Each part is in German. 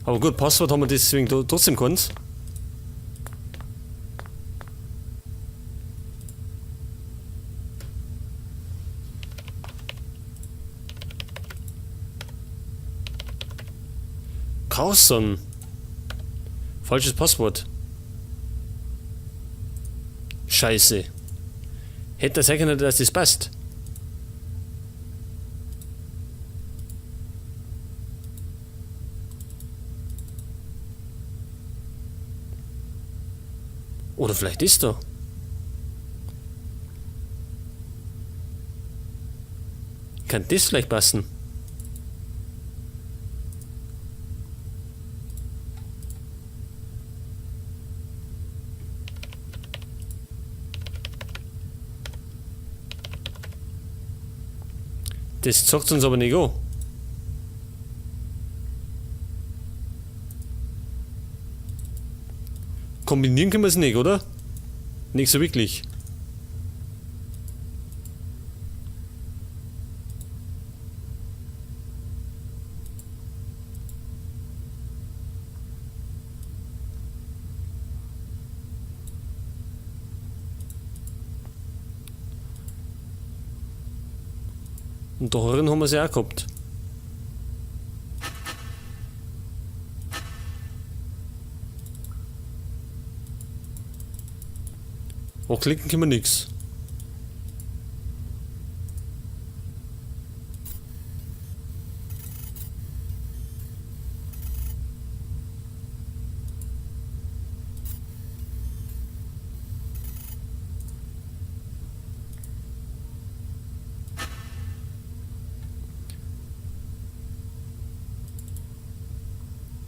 Aber gut, Passwort haben wir deswegen trotzdem gekannt. Carson. Falsches Passwort. Scheiße. Hätte sein können, dass das passt. Oder vielleicht ist er. Kann das vielleicht passen? Das sagt uns aber nicht an. Kombinieren können wir es nicht, oder? Nicht so wirklich. Und darin haben wir sie auch gehabt. Auch klicken können wir nichts.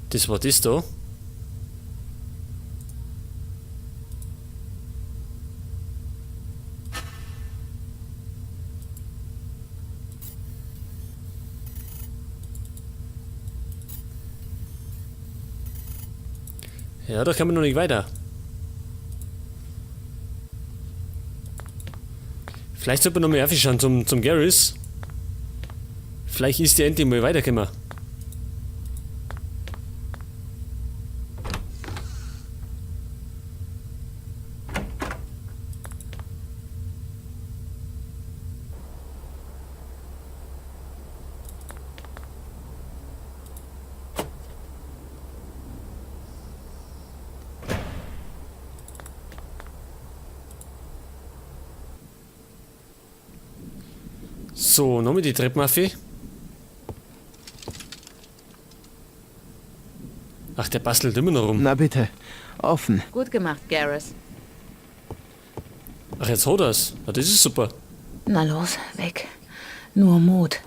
Das war das da. Ja, da kann man noch nicht weiter. Vielleicht sollte man noch mal aufschauen zum Garrus. Vielleicht ist der endlich mal weitergekommen. So, nochmal die Treppen auf. Ach, der bastelt immer noch rum. Na bitte, offen. Gut gemacht, Garrus. Ach, jetzt hat er's. Na, das ist super. Na los, weg. Nur Mut.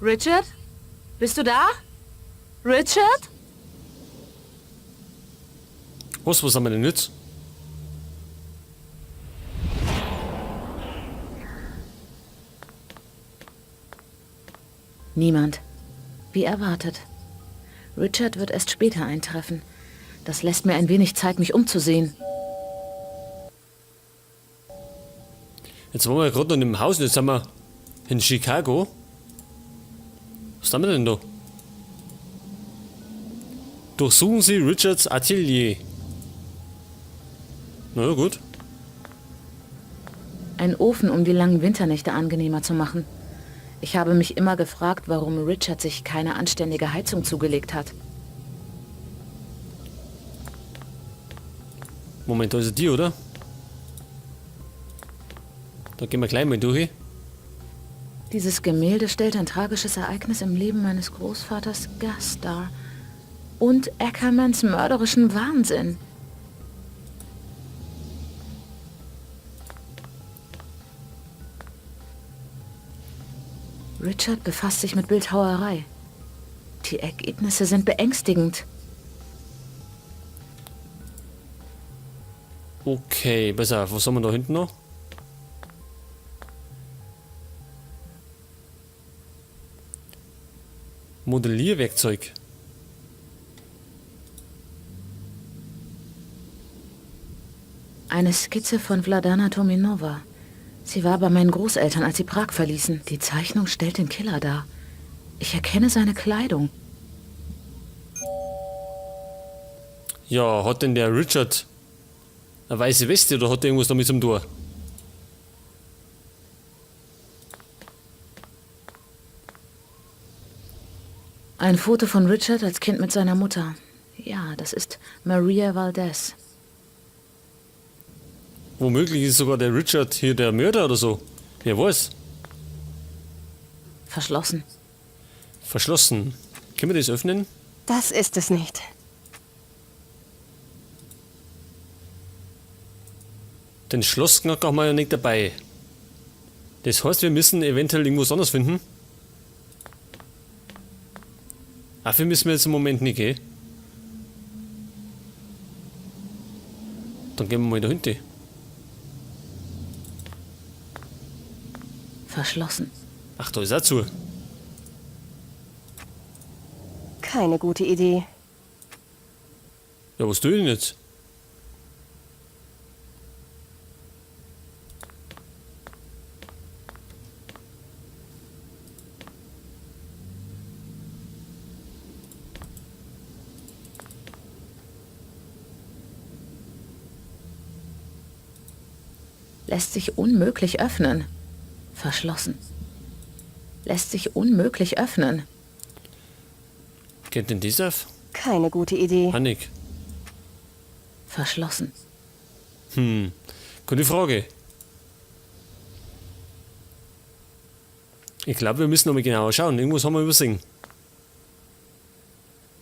Richard? Bist du da? Richard? Was haben wir denn jetzt? Niemand. Wie erwartet. Richard wird erst später eintreffen. Das lässt mir ein wenig Zeit, mich umzusehen. Jetzt waren wir ja gerade noch im Haus und jetzt sind wir in Chicago. Was haben wir denn da? Durchsuchen Sie Richards Atelier. Na ja, gut. Ein Ofen, um die langen Winternächte angenehmer zu machen. Ich habe mich immer gefragt, warum Richard sich keine anständige Heizung zugelegt hat. Moment, da ist die, oder? Da gehen wir gleich mal durch. Dieses Gemälde stellt ein tragisches Ereignis im Leben meines Großvaters Gus dar. Und Ackermans mörderischen Wahnsinn. Richard befasst sich mit Bildhauerei. Die Ergebnisse sind beängstigend. Okay, pass auf, was haben wir da hinten noch? Modellierwerkzeug. Eine Skizze von Vladana Tominova. Sie war bei meinen Großeltern, als sie Prag verließen. Die Zeichnung stellt den Killer dar. Ich erkenne seine Kleidung. Ja, hat denn der Richard eine weiße Weste oder hat er irgendwas damit zum Tor? Ein Foto von Richard als Kind mit seiner Mutter. Ja, das ist Maria Valdez. Womöglich ist sogar der Richard hier der Mörder oder so. Wer weiß. Verschlossen. Verschlossen. Können wir das öffnen? Das ist es nicht. Den Schlossknacker haben wir ja nicht dabei. Das heißt, wir müssen eventuell irgendwas anderes finden. Dafür müssen wir jetzt im Moment nicht, gell? Dann gehen wir mal dahinter. Verschlossen. Ach, da ist auch zu. Keine gute Idee. Ja, was tue ich denn jetzt? Lässt sich unmöglich öffnen. Verschlossen. Lässt sich unmöglich öffnen. Geht denn das auf? Keine gute Idee. Hannik. Verschlossen. Gute Frage. Ich glaube, wir müssen nochmal genauer schauen. Irgendwas haben wir übersehen.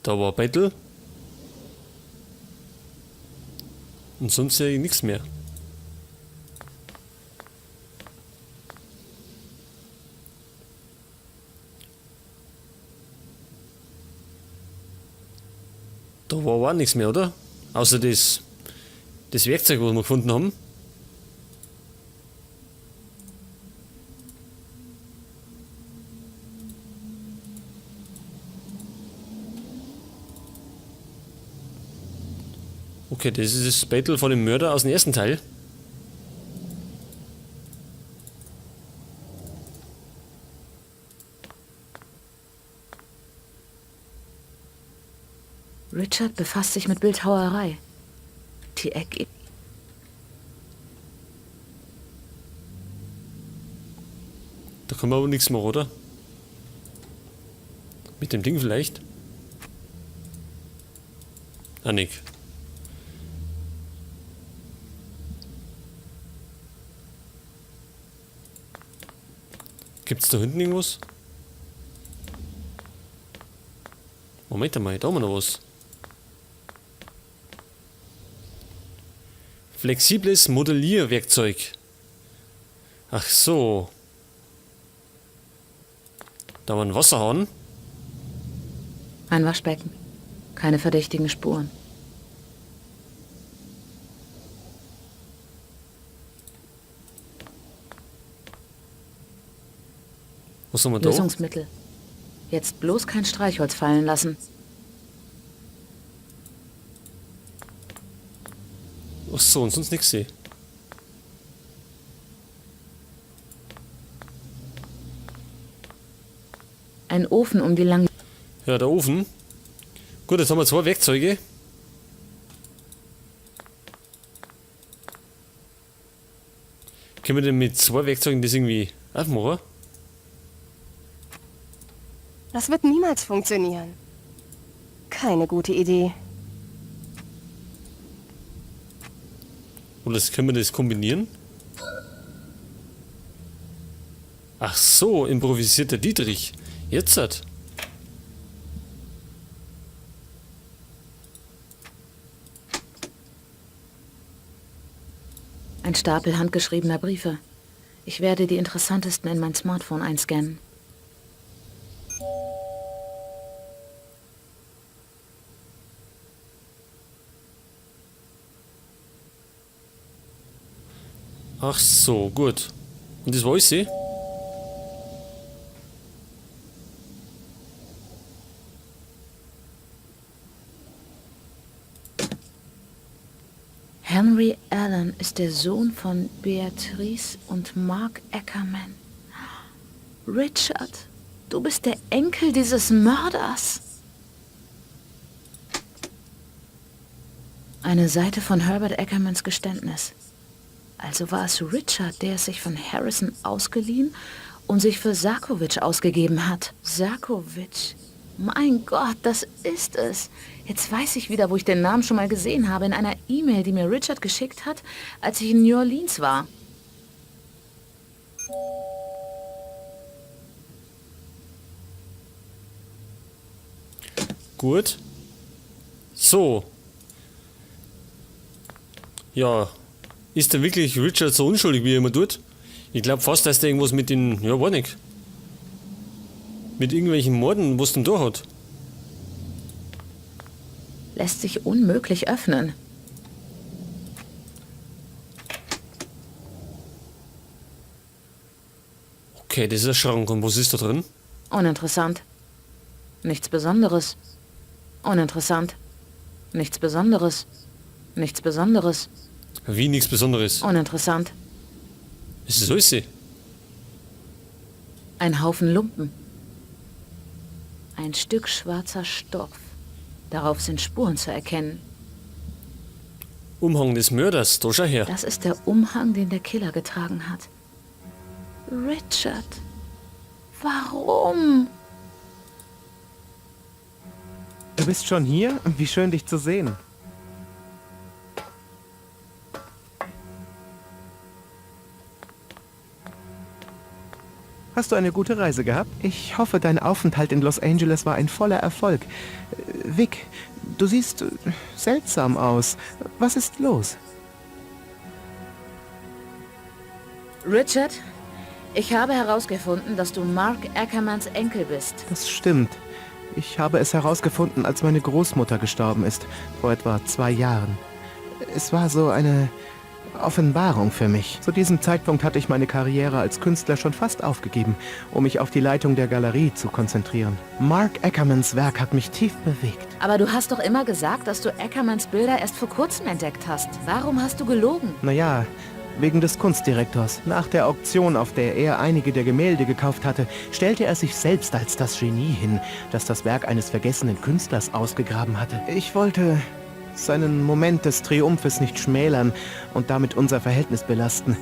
Da war Battle. Und sonst sehe ich nichts mehr. Da war auch nichts mehr, oder? Außer das Werkzeug, was wir gefunden haben. Okay, das ist das Battle von dem Mörder aus dem ersten Teil. Richard befasst sich mit Bildhauerei. Die Ergebnisse. Da können wir aber nichts machen, oder? Mit dem Ding vielleicht? Ah, nicht. Gibt's da hinten irgendwas? Moment einmal, da haben wir noch was. Flexibles Modellierwerkzeug. Ach so. Da war ein Wasserhahn. Ein Waschbecken. Keine verdächtigen Spuren. Was haben wir da? Lösungsmittel. Jetzt bloß kein Streichholz fallen lassen. Ach so, und sonst nichts sehe. Ein Ofen um die lange... Ja, der Ofen. Gut, jetzt haben wir zwei Werkzeuge. Können wir denn mit zwei Werkzeugen das irgendwie aufmachen? Das wird niemals funktionieren. Keine gute Idee. Oder können wir das kombinieren? Ach so, improvisiert der Dietrich. Jetzt hat. Ein Stapel handgeschriebener Briefe. Ich werde die interessantesten in mein Smartphone einscannen. Ach so, gut. Und das weiß sie? Henry Allen ist der Sohn von Beatrice und Mark Ackerman. Richard, du bist der Enkel dieses Mörders. Eine Seite von Herbert Ackermans Geständnis. Also war es Richard, der es sich von Harrison ausgeliehen und sich für Sarkovic ausgegeben hat. Sarkovic. Mein Gott, das ist es. Jetzt weiß ich wieder, wo ich den Namen schon mal gesehen habe, in einer E-Mail, die mir Richard geschickt hat, als ich in New Orleans war. Gut. So. Ja. Ist denn wirklich Richard so unschuldig, wie er immer tut? Ich glaube fast, dass der irgendwas mit den... Ja, war nicht. Mit irgendwelchen Morden, was denn da hat. Lässt sich unmöglich öffnen. Okay, das ist ein Schrank. Und was ist da drin? Uninteressant. Nichts Besonderes. Uninteressant. Nichts Besonderes. Nichts Besonderes. Wie nichts Besonderes. Uninteressant. Ist das alles? Ein Haufen Lumpen. Ein Stück schwarzer Stoff. Darauf sind Spuren zu erkennen. Umhang des Mörders, da schau her. Das ist der Umhang, den der Killer getragen hat. Richard. Warum? Du bist schon hier? Wie schön, dich zu sehen. Hast du eine gute Reise gehabt? Ich hoffe, dein Aufenthalt in Los Angeles war ein voller Erfolg. Vic, du siehst seltsam aus. Was ist los? Richard, ich habe herausgefunden, dass du Mark Ackermans Enkel bist. Das stimmt. Ich habe es herausgefunden, als meine Großmutter gestorben ist, vor etwa 2 Jahren. Es war so eine Offenbarung für mich. Zu diesem Zeitpunkt hatte ich meine Karriere als Künstler schon fast aufgegeben, um mich auf die Leitung der Galerie zu konzentrieren. Mark Ackermans Werk hat mich tief bewegt. Aber du hast doch immer gesagt, dass du Ackermans Bilder erst vor kurzem entdeckt hast. Warum hast du gelogen? Naja, wegen des Kunstdirektors. Nach der Auktion, auf der er einige der Gemälde gekauft hatte, stellte er sich selbst als das Genie hin, das das Werk eines vergessenen Künstlers ausgegraben hatte. Ich wollte seinen Moment des Triumphes nicht schmälern und damit unser Verhältnis belasten.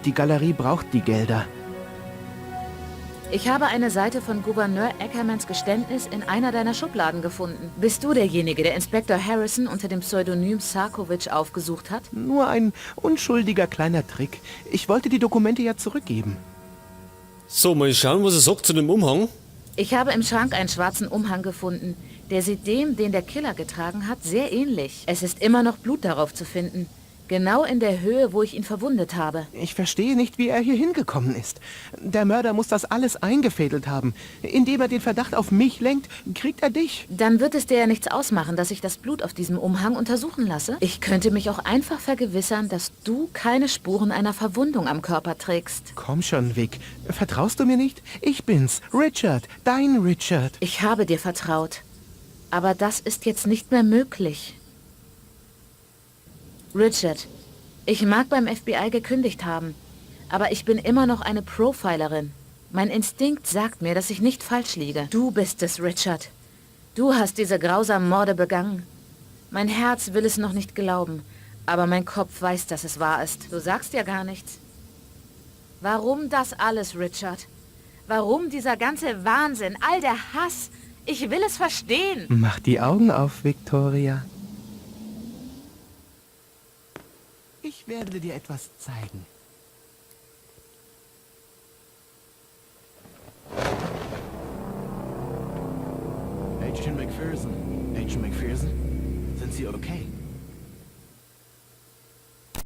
Die Galerie braucht die Gelder. Ich habe eine Seite von Gouverneur Ackermans Geständnis in einer deiner Schubladen gefunden. Bist du derjenige, der Inspektor Harrison unter dem Pseudonym Sarkovic aufgesucht hat? Nur ein unschuldiger kleiner Trick. Ich wollte die Dokumente ja zurückgeben. So, mal schauen, was er sagt zu dem Umhang. Ich habe im Schrank einen schwarzen Umhang gefunden. Der sieht dem, den der Killer getragen hat, sehr ähnlich. Es ist immer noch Blut darauf zu finden. Genau in der Höhe, wo ich ihn verwundet habe. Ich verstehe nicht, wie er hier hingekommen ist. Der Mörder muss das alles eingefädelt haben. Indem er den Verdacht auf mich lenkt, kriegt er dich. Dann wird es dir ja nichts ausmachen, dass ich das Blut auf diesem Umhang untersuchen lasse. Ich könnte mich auch einfach vergewissern, dass du keine Spuren einer Verwundung am Körper trägst. Komm schon, Vic. Vertraust du mir nicht? Ich bin's, Richard, dein Richard. Ich habe dir vertraut. Aber das ist jetzt nicht mehr möglich. Richard, ich mag beim FBI gekündigt haben, aber ich bin immer noch eine Profilerin. Mein Instinkt sagt mir, dass ich nicht falsch liege. Du bist es, Richard. Du hast diese grausamen Morde begangen. Mein Herz will es noch nicht glauben, aber mein Kopf weiß, dass es wahr ist. Du sagst ja gar nichts. Warum das alles, Richard? Warum dieser ganze Wahnsinn, all der Hass? Ich will es verstehen. Mach die Augen auf, Victoria. Ich werde dir etwas zeigen. Agent McPherson. Agent McPherson? Sind Sie okay?